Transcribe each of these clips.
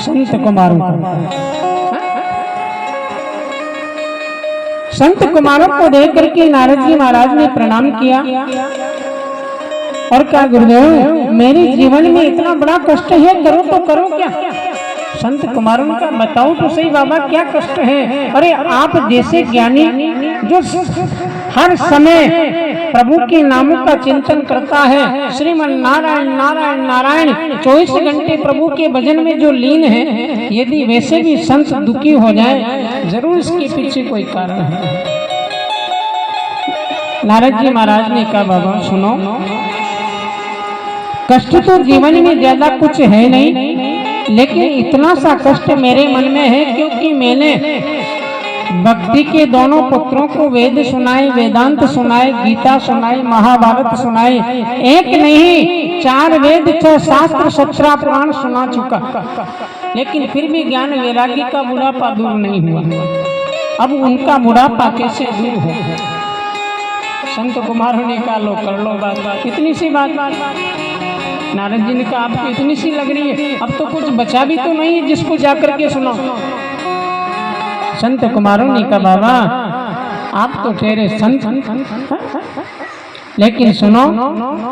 संत कुमारों का। संत कुमारों को देख करके नारद जी महाराज ने प्रणाम किया और कहा, गुरुदेव मेरे जीवन में इतना बड़ा कष्ट है, करो तो करो क्या। संत कुमारों ने कहा, बताओ तो सही बाबा क्या कष्ट है। अरे आप जैसे ज्ञानी जो हर समय प्रभु के नामों का चिंतन करता है, श्रीमन नारायण नारायण नारायण 24 घंटे प्रभु के भजन में जो लीन है, यदि वैसे भी संत दुखी हो जाए, जरूर इसके पीछे कोई कारण है। नारद जी महाराज ने कहा, बाबा सुनो, कष्ट तो जीवन में ज्यादा कुछ है नहीं, लेकिन इतना सा कष्ट मेरे मन में है क्योंकि मैंने भक्ति के दोनों पुत्रों को वेद सुनाए, वेदांत सुनाए, गीता सुनाई, महाभारत सुनाई, एक नहीं 4 वेद 6 शास्त्र 17 पुराण सुना चुका, लेकिन फिर भी ज्ञान वैराग्य का बुढ़ापा दूर नहीं हुआ। अब उनका बुढ़ापा कैसे दूर हो। संत कुमारों ने कहा, लो कर लो बात, इतनी सी बात। नारद जी ने कहा, आपको इतनी सी लग रही है, अब तो कुछ बचा भी तो नहीं है जिसको जाकर के सुनो। संत कुमारों ने कहा, बाबा आप तो ठहरे संत, लेकिन सुनो,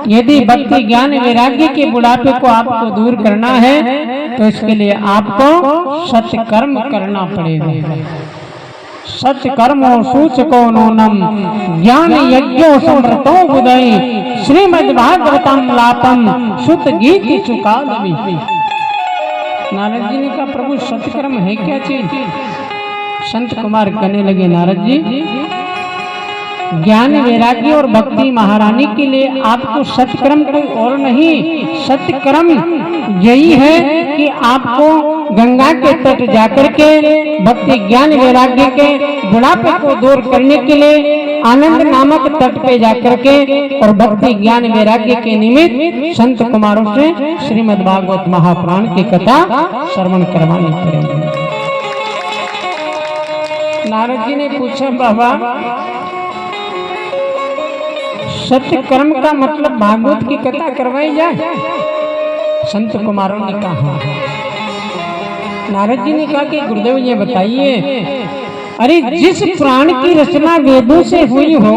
यदि भक्ति ज्ञान वैराग्य के बुढ़ापे को आपको दूर करना है तो इसके लिए आपको सत्कर्म करना पड़ेगा। सत्कर्मो सूचको नूनम ज्ञान यज्ञो समृतो बुधई श्रीमद्भागवतम लापम सुत गीति चुकादमी। नारद जी ने कहा, प्रभु सत्कर्म है क्या चीज। संत कुमार कहने लगे, नारद जी ज्ञान वैराग्य और भक्ति महारानी के लिए आपको सत्कर्म कोई और नहीं, सत्कर्म यही है कि आपको गंगा के तट जाकर के भक्ति ज्ञान वैराग्य के बुढ़ापे को दूर करने के लिए आनंद नामक तट पे जाकर के और भक्ति ज्ञान वैराग्य के निमित्त संत कुमारों से श्रीमद्भागवत महापुराण की कथा श्रवण करवानी पड़ेगी। नारद जी ने पूछा, बाबा सत्य कर्म का मतलब भागवत की कथा करवाई जाए। संत कुमारों ने कहा। नारद जी ने कहा कि गुरुदेव ये बताइए, अरे जिस पुराण की रचना वेदों से हुई हो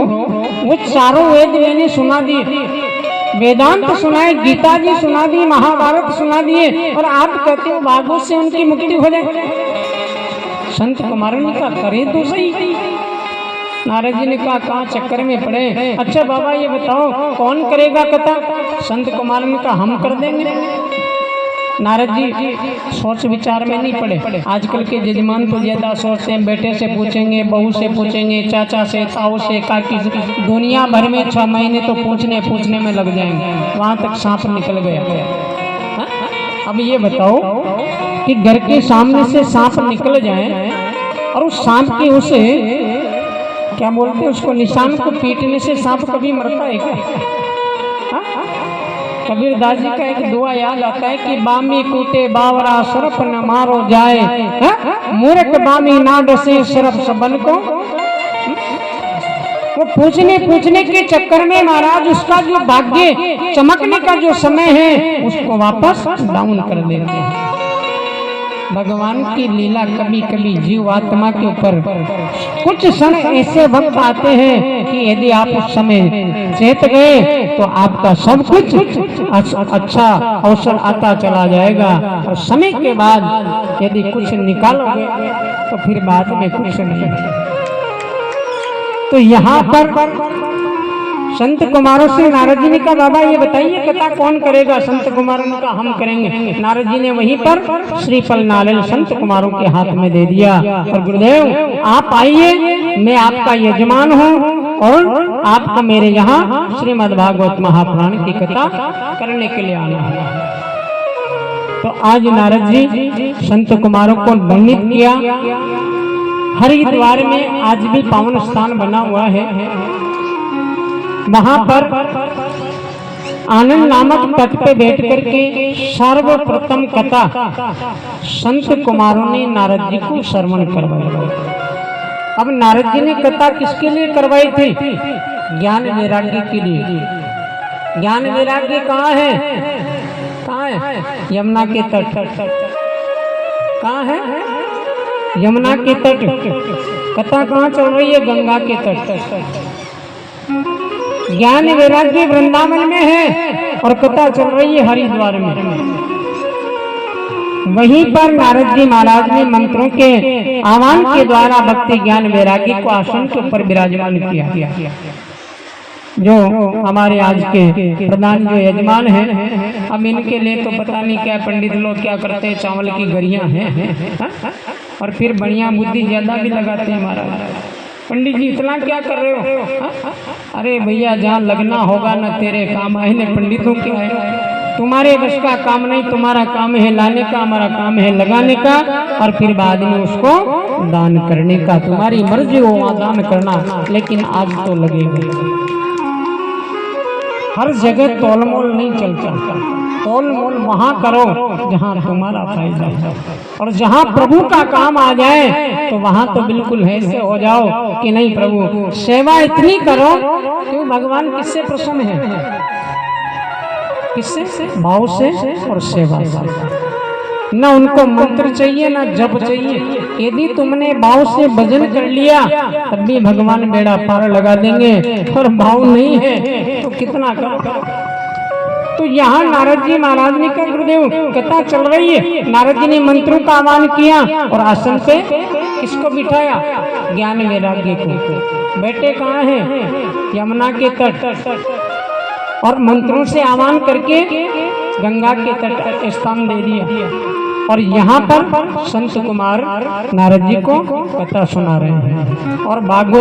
वो चारों वेद मैंने सुना दिए, वेदांत सुनाए, गीता जी सुना दी, महाभारत सुना दिए, और आप कहते हो भागवत से उनकी मुक्ति हो जाए। संत कुमारों ने कहा, करे तो सही। नारद जी ने कहा, कहाँ चक्कर में पड़े। अच्छा बाबा ये बताओ कौन करेगा कथा। संत कुमार ने कहा, हम कर देंगे। नारद जी सोच विचार में नहीं पड़े। आजकल के जजमान तो ज्यादा सोचते हैं, बेटे से पूछेंगे, बहू से पूछेंगे, चाचा से, ताऊ से, काकी से, दुनिया भर में 6 महीने तो पूछने में लग जाएंगे, वहां तक सांप निकल गया। अब ये बताओ कि घर के सामने से सांप निकल जाए और उस सांप के उसे क्या बोलते हैं, उसको निशान को पीटने से सांप कभी मरता है क्या। कबीरदास जी का एक दुआ याद आता है कि बामी कूटे बावरा सरप न मारो जाए, मूर्ख बामी ना डसे सरप सबन को। वो पूछने के चक्कर में महाराज उसका जो भाग्य चमकने का जो समय है उसको वापस डाउन कर देते हैं। भगवान की लीला कभी कभी जीव आत्मा के ऊपर कुछ क्षण ऐसे वक्त आते हैं कि यदि आप उस समय चेत गए तो आपका सब कुछ अच्छा अवसर आता चला जाएगा, और समय के बाद यदि कुछ निकालोगे तो फिर बाद में कुछ नहीं। तो यहाँ पर संत कुमारों से नारद जी ने कहा, बाबा ये बताइए कथा कौन करेगा। संत कुमारों ने कहा, हम करेंगे। नारद जी ने वहीं पर श्रीफल नारियल संत कुमारों के हाथ में दे दिया और गुरुदेव आप आइए, मैं आपका यजमान हूँ और आपको मेरे यहाँ श्रीमद्भागवत महापुराण की कथा करने के लिए आना है। तो आज नारद जी संत कुमारों को वर्णित किया। हरिद्वार में आज भी पावन स्थान बना हुआ है, वहां पर आनंद नामक तट पे बैठ करके सर्वप्रथम कथा संत कुमारों ने नारद जी को श्रवण करवाई। अब नारद जी ने कथा किसके लिए करवाई थी? ज्ञान वैराग्य के लिए। ज्ञान वैराग्य कहाँ है? कहाँ है? यमुना के तट। कहाँ है? यमुना के तट। कथा कहाँ चल रही है? गंगा के तट। ज्ञान वैराग्य वृंदावन में है और कथा चल रही है हरिद्वार में। वहीं पर नारद जी महाराज ने मंत्रों के आह्वान के द्वारा भक्ति ज्ञान वैराग्य को आसन के ऊपर विराजमान किया। जो हमारे आज के प्रधान जो यजमान हैं, अब इनके लिए तो पता नहीं क्या पंडित लोग क्या करते हैं, चावल की गरियां हैं और फिर बढ़िया बुद्धि ज्यादा भी लगाते हैं। महाराज पंडित जी इतना क्या कर रहे हो? अरे भैया जहाँ लगना होगा ना तेरे काम आए न पंडितों के आए। तुम्हारे बस का काम नहीं, तुम्हारा काम है लाने का, हमारा काम है लगाने का और फिर बाद में उसको दान करने का। तुम्हारी मर्जी हो वहाँ दान करना, लेकिन आज तो लगेगा। हर जगह तोलमोल नहीं चलता, तोलमोल वहाँ करो जहाँ तुम्हारा फायदा है, और जहाँ प्रभु का काम आ जाए तो वहाँ तो बिल्कुल ऐसे हो जाओ कि नहीं प्रभु सेवा इतनी करो। क्यों? भगवान किससे प्रसन्न है? किससे? भाव से और सेवा से। न उनको मंत्र चाहिए न जप चाहिए। यदि तुमने भाव से भजन कर लिया तब भी भगवान बेड़ा पार लगा देंगे, और भाव नहीं है तो कितना करो। तो यहाँ नारद जी महाराज ने कहा गुरुदेव कथा चल रही है, नारद जी ने मंत्रों का आह्वान किया और आसन पे किसको बिठाया? ज्ञान वैराग्य को। बैठे कहाँ है? यमुना के तट, और मंत्रों से आह्वान करके गंगा के तट स्थान दे दिया। और यहाँ पर संत कुमार नारद जी को कथा सुना रहे हैं और भागवत